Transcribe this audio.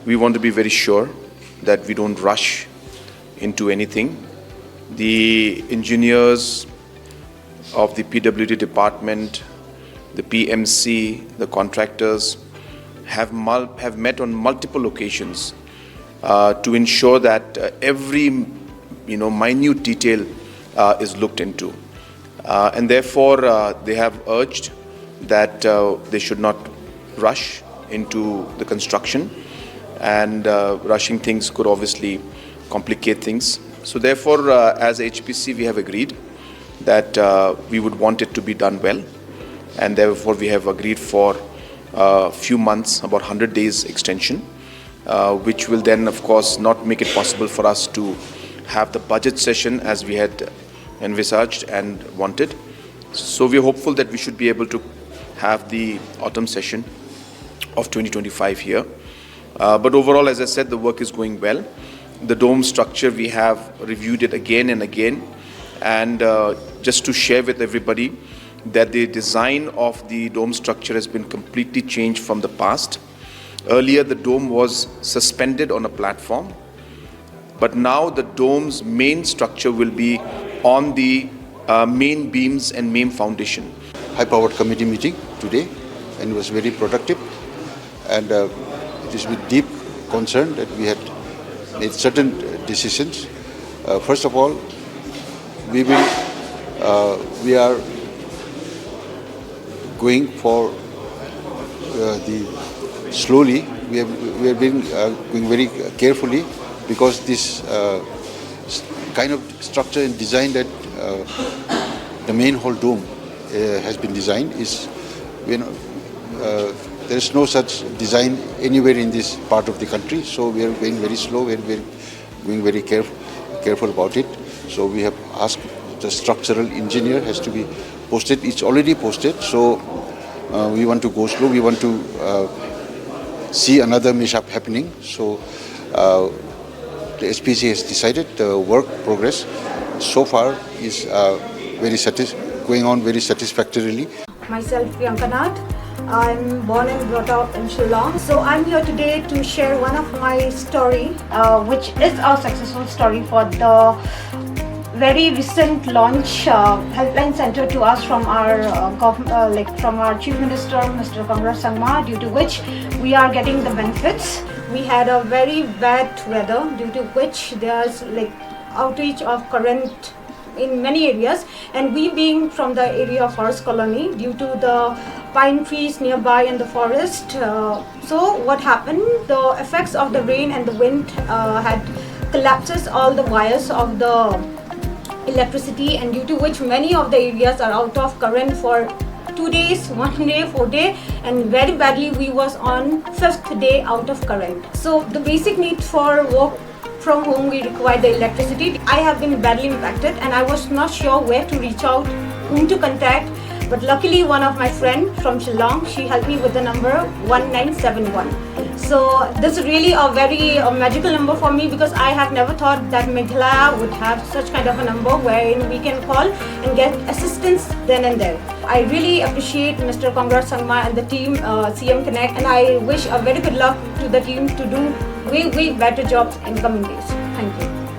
we want to be very sure that we don't rush into anything. The engineers of the PWD department, the PMC, the contractors have met on multiple occasions to ensure that every minute detail is looked into, and therefore they have urged that they should not rush into the construction, and rushing things could obviously complicate things. So therefore, as HPC, we have agreed that we would want it to be done well, and therefore we have agreed for a few months, about 100 days extension, which will then of course not make it possible for us to have the budget session as we had envisaged and wanted. So we are hopeful that we should be able to have the autumn session of 2025 here. But overall, as I said, the work is going well. The dome structure, we have reviewed it again and again, and just to share with everybody that the design of the dome structure has been completely changed from the past. Earlier, the dome was suspended on a platform, but now the dome's main structure will be on the main beams and main foundation. High-powered committee meeting today, and it was very productive, and it is with deep concern that we had made certain decisions. First of all, we are going for slowly. We have been going very carefully, because this kind of structure and design that the main hall dome has been designed is, there is no such design anywhere in this part of the country. So we are going very slow. We are going very careful about it. So we have asked the structural engineer has to be posted. It's already posted. So we want to go slow. We want to see another mishap happening. So the SPC has decided the work progress so far is going on very satisfactorily. Myself, Priyanka Nath. I'm born and brought up in Shillong. So I'm here today to share one of my story, which is our successful story for the very recent launch helpline center to us from our from our Chief Minister, Mr. Congrad Sangma, due to which we are getting the benefits. We had a very bad weather, due to which there's outage of current in many areas, and we being from the area of forest colony, due to the pine trees nearby in the forest, so what happened, the effects of the rain and the wind had collapses all the wires of the electricity, and due to which many of the areas are out of current for 2 days, 1 day, 4 days, and very badly we was on 5th day out of current. So the basic need for work from home, we require the electricity. I have been badly impacted, and I was not sure where to reach out, whom to contact, but luckily one of my friends from Shillong, she helped me with the number 1971. So this is really a very magical number for me, because I have never thought that Meghalaya would have such kind of a number wherein we can call and get assistance then and there. I really appreciate Mr. Congrad Sangma and the team, CM Connect, and I wish a very good luck to the team to do way better jobs in coming days. Thank you.